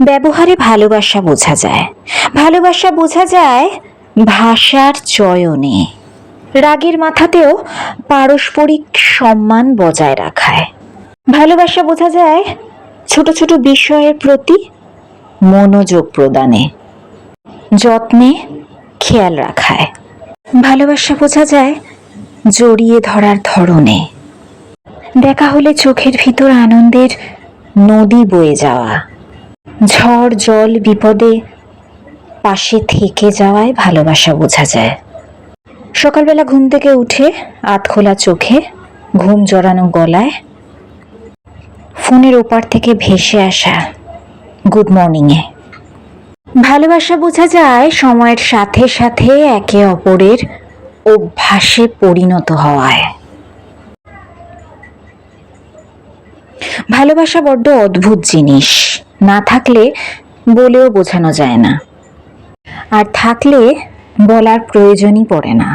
ব্যবহারে ভালোবাসা বোঝা যায়। ভালোবাসা বোঝা যায় ভাষার চয়নে। রাগের মাথাতেও পারস্পরিক সম্মান বজায় রাখায়। ভালোবাসা বোঝা যায় ছোট ছোট বিষয়ের প্রতি মনোযোগ প্রদানে, যত্নে খেয়াল রাখায়। ভালোবাসা বোঝা যায় জড়িয়ে ধরার ধরনে। দেখা হলে চোখের ভিতর আনন্দের নদী বয়ে যাওয়া, ঝড় জল বিপদে পাশে থেকে যাওয়ায় ভালোবাসা বোঝা যায়। সকালবেলা ঘুম থেকে উঠে আধখোলা চোখে, ঘুম জড়ানো গলায় ফোনের ওপার থেকে ভেসে আসা গুড মর্নিংয়ে। ভালোবাসা বোঝা যায় সময়ের সাথে সাথে একে অপরের অভ্যাসে পরিণত হওয়ায়। ভালোবাসা বড্ড অদ্ভুত জিনিস। না থাকলে বলেও বোঝানো যায় না, আর থাকলে বলার প্রয়োজনই পড়ে না।